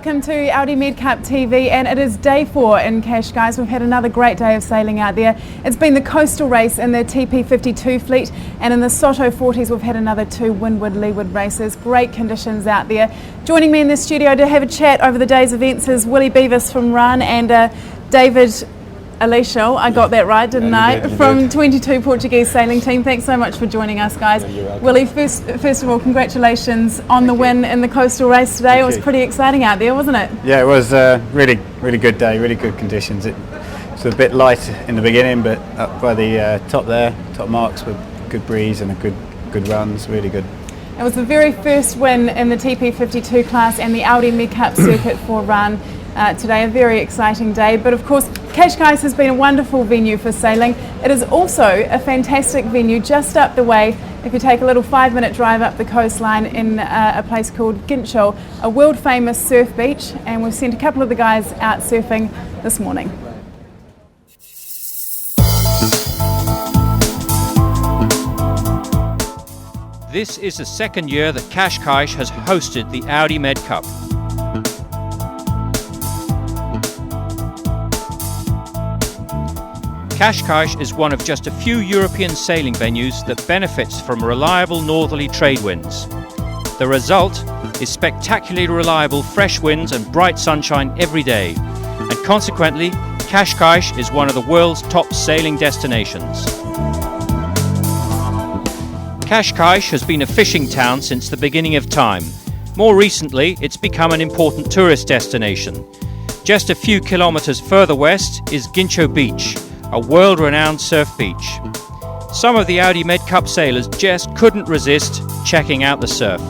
welcome to Audi MedCup TV, and it is day 4 in Cascais. We've had another great day of sailing out there. It's been the coastal race in the TP52 fleet, and in the Soto 40s we've had another 2 windward-leeward races. Great conditions out there. Joining me in the studio to have a chat over the day's events is Willie Beavis from Run and David Alicia, I got that right, didn't I? From 22 Portuguese sailing team. Thanks so much for joining us, guys. Willie, first of all, congratulations on the win in the coastal race today. It was pretty exciting out there, wasn't it? Yeah, it was a really good day, really good conditions. It was a bit light in the beginning, but up by the top marks with good breeze and a good runs, really good. It was the very first win in the TP52 class and the Audi MedCup circuit for Run. Today, a very exciting day, but of course Cascais has been a wonderful venue for sailing. It is also a fantastic venue just up the way if you take a little 5-minute drive up the coastline in a place called Gincho, a world famous surf beach, and we've sent a couple of the guys out surfing this morning. This is the second year that Cascais has hosted the Audi MedCup. Cascais is one of just a few European sailing venues that benefits from reliable northerly trade winds. The result is spectacularly reliable fresh winds and bright sunshine every day, and consequently, Cascais is one of the world's top sailing destinations. Cascais has been a fishing town since the beginning of time. More recently, it's become an important tourist destination. Just a few kilometers further west is Gincho Beach, a world-renowned surf beach. Some of the Audi MedCup sailors just couldn't resist checking out the surf.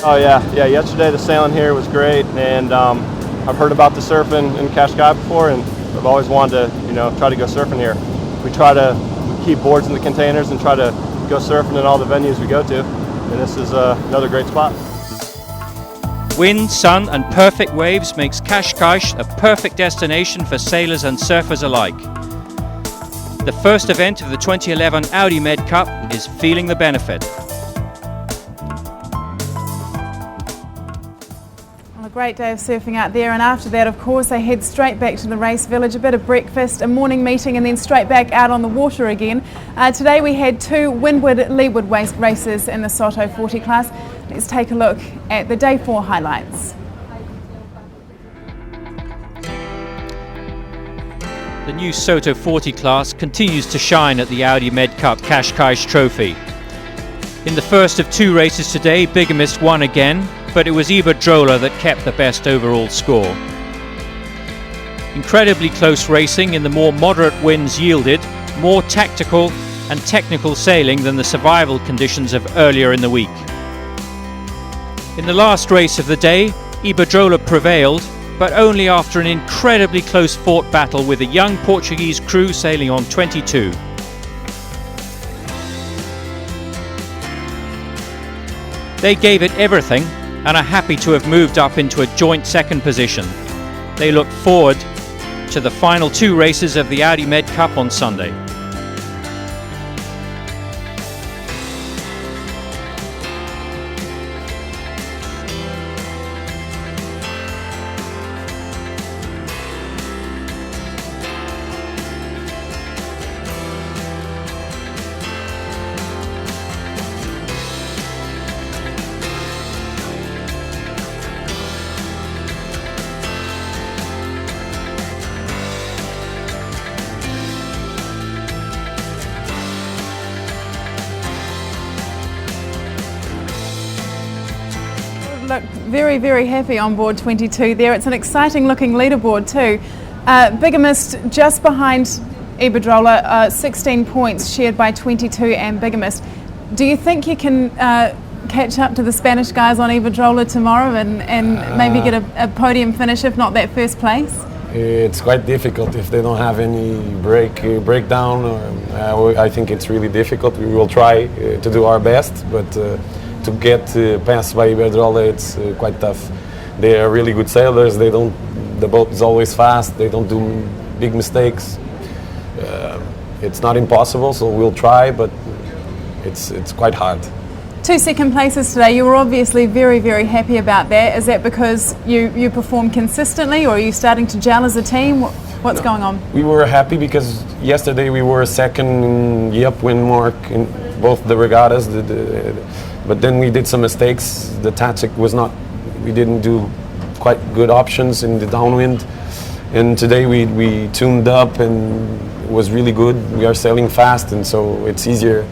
Oh yeah, yesterday the sailing here was great, and I've heard about the surfing in Cascais before, and I've always wanted to, try to go surfing here. We try to keep boards in the containers and try to go surfing in all the venues we go to, and this is another great spot. Wind, sun and perfect waves makes Cascais a perfect destination for sailors and surfers alike. The first event of the 2011 Audi MedCup is feeling the benefit. Well, a great day of surfing out there, and after that of course they head straight back to the race village, a bit of breakfast, a morning meeting, and then straight back out on the water again. Today we had 2 windward-leeward races in the Soto 40 class. Let's take a look at the day 4 highlights. The new Soto 40 class continues to shine at the Audi MedCup Cascais Trophy. In the first of 2 races today, Bigamist won again, but it was Iberdrola that kept the best overall score. Incredibly close racing in the more moderate winds yielded more tactical and technical sailing than the survival conditions of earlier in the week. In the last race of the day, Iberdrola prevailed, but only after an incredibly close-fought battle with a young Portuguese crew sailing on 22. They gave it everything and are happy to have moved up into a joint second position. They look forward to the final 2 races of the Audi MedCup on Sunday. Look very happy on board 22 there. It's an exciting looking leaderboard too. Bigamist just behind Iberdrola, 16 points shared by 22 and Bigamist. Do you think you can catch up to the Spanish guys on Iberdrola tomorrow and maybe get a podium finish, if not that first place? It's quite difficult if they don't have any breakdown. I think it's really difficult. We will try to do our best, but to get passed by Iberdrola, it's quite tough. They are really good sailers. The boat is always fast. They don't do big mistakes. It's not impossible, so we'll try, but it's quite hard. 2 second places today. You were obviously very, very happy about that. Is that because you perform consistently, or are you starting to gel as a team? What's going on? We were happy because yesterday we were second in the upwind mark in both the regattas, but then we did some mistakes. The tactic was not, we didn't do quite good options in the downwind. And today we tuned up and it was really good. We are sailing fast, and so it's easier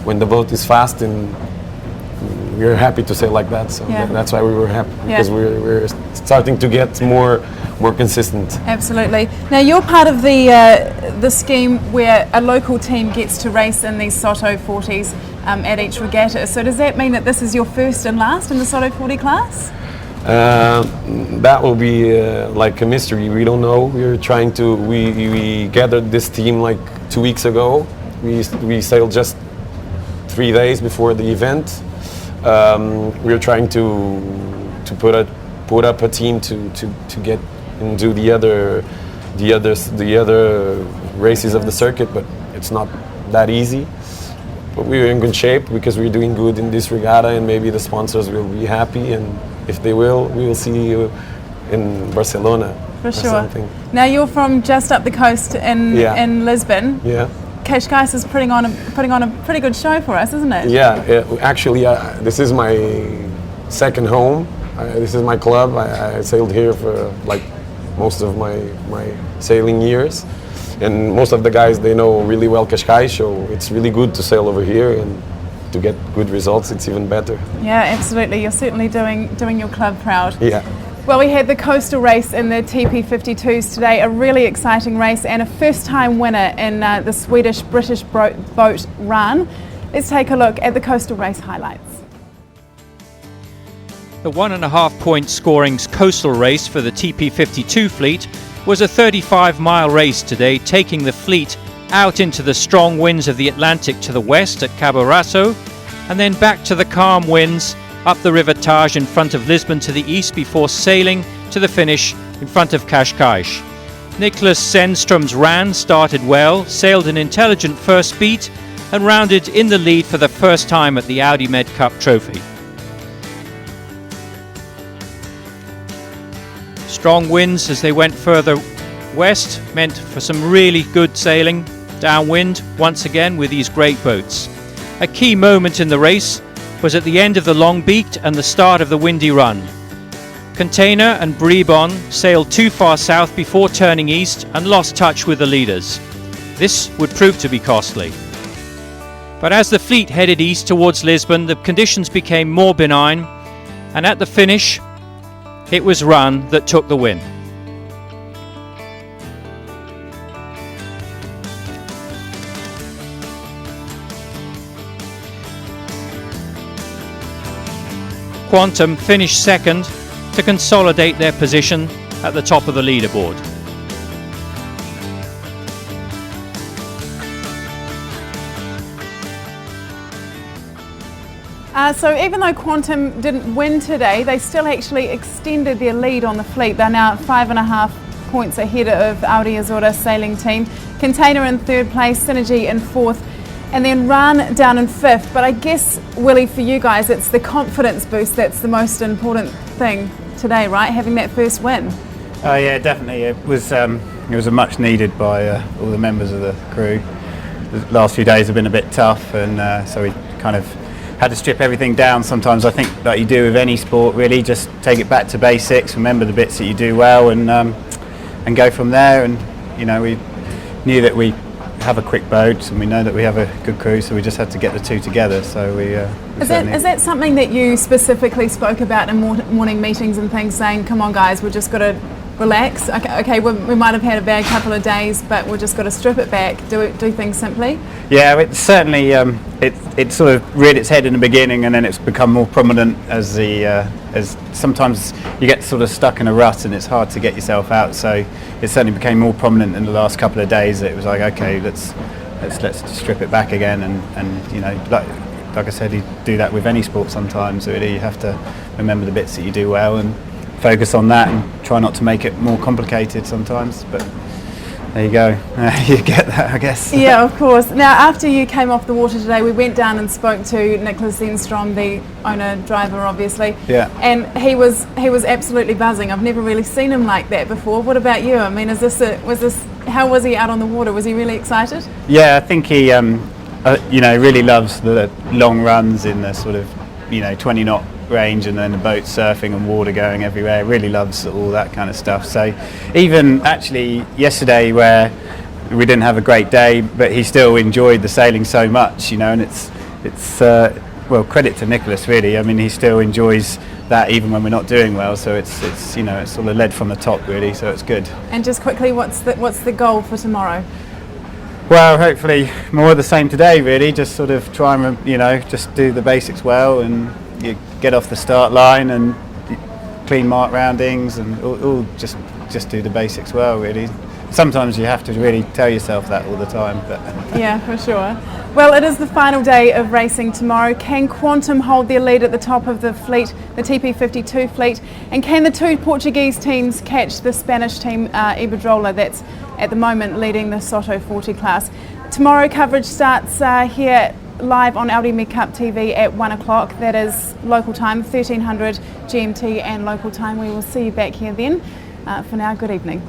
when the boat is fast, and we're happy to sail like that. So that's why we were happy, because we're starting to get more consistent. Absolutely. Now you're part of the scheme where a local team gets to race in these Soto 40s at each regatta. So does that mean that this is your first and last in the Soto 40 class? That will be like a mystery. We don't know. We're trying to. We gathered this team like 2 weeks ago. We sailed just 3 days before the event. We're trying to put up a team to get into the other races of the circuit, but it's not that easy. But we're in good shape because we're doing good in this regatta, and maybe the sponsors will be happy, and if they will, we will see you in Barcelona. For sure. Something. Now you're from just up the coast in Lisbon. Yeah. Cascais is putting on a pretty good show for us, isn't it? Yeah. Actually, this is my second home. This is my club. I sailed here for like most of my sailing years, and most of the guys, they know really well Cascais, so it's really good to sail over here, and to get good results, it's even better. Yeah, absolutely. You're certainly doing your club proud. Yeah. Well, we had the coastal race in the TP52s today, a really exciting race and a first-time winner in the Swedish-British boat run. Let's take a look at the coastal race highlights. The 1.5 point scoring coastal race for the TP52 fleet was a 35-mile race today, taking the fleet out into the strong winds of the Atlantic to the west at Cabo Raso, and then back to the calm winds up the River Tage in front of Lisbon to the east before sailing to the finish in front of Cascais. Nicholas Sennström's Ran started well, sailed an intelligent first beat, and rounded in the lead for the first time at the Audi MedCup trophy. Strong winds as they went further west meant for some really good sailing downwind once again with these great boats. A key moment in the race was at the end of the long beat and the start of the windy run. Container and Brebon sailed too far south before turning east and lost touch with the leaders. This would prove to be costly. But as the fleet headed east towards Lisbon, the conditions became more benign, and at the finish, it was Run that took the win. Quantum finished second to consolidate their position at the top of the leaderboard. So even though Quantum didn't win today, they still actually extended their lead on the fleet. They're now 5.5 points ahead of Audi Azora sailing team. Container in third place, Synergy in fourth, and then Run down in fifth. But I guess, Willie, for you guys, it's the confidence boost that's the most important thing today, right? Having that first win. Oh yeah, definitely. It was a much needed by all the members of the crew. The last few days have been a bit tough, and so we kind of had to strip everything down. Sometimes I think, like you do with any sport, really just take it back to basics, remember the bits that you do well, and go from there. And you know, we knew that we have a quick boat, and we know that we have a good crew, so we just had to get the two together. So is that something that you specifically spoke about in morning meetings and things, saying, come on guys, we've just got to relax? Okay, we might have had a bad couple of days, but we've just got to strip it back, do things simply? Yeah, it certainly it sort of reared its head in the beginning, and then it's become more prominent as sometimes you get sort of stuck in a rut and it's hard to get yourself out. So it certainly became more prominent in the last couple of days. It was like, okay, let's strip it back again, and you know, like I said, you do that with any sport sometimes. Really, you have to remember the bits that you do well and focus on that, and try not to make it more complicated sometimes. But there you go. You get that, I guess. Yeah, of course. Now, after you came off the water today, we went down and spoke to Nicholas Zenstrom, the owner-driver, obviously. Yeah. And he was absolutely buzzing. I've never really seen him like that before. What about you? I mean, how was he out on the water? Was he really excited? Yeah, I think he, really loves the long runs in the sort of, 20 knot range, and then the boat surfing and water going everywhere. Really loves all that kind of stuff. So even actually yesterday, where we didn't have a great day, but he still enjoyed the sailing so much, and it's credit to Nicholas, really. I mean, he still enjoys that even when we're not doing well. So it's sort of led from the top, really. So it's good. And just quickly, what's the goal for tomorrow? Well, hopefully more of the same today, really. Just sort of try and just do the basics well, and you get off the start line and clean mark roundings, and all just do the basics well, really. Sometimes you have to really tell yourself that all the time, but yeah, for sure. Well, it is the final day of racing tomorrow. Can Quantum hold their lead at the top of the fleet, the TP52 fleet, and can the two Portuguese teams catch the Spanish team Iberdrola, that's at the moment leading the Soto 40 class? Tomorrow coverage starts here live on Audi MedCup TV at 1 o'clock. That is local time, 1300 GMT and local time. We will see you back here then. For now, good evening.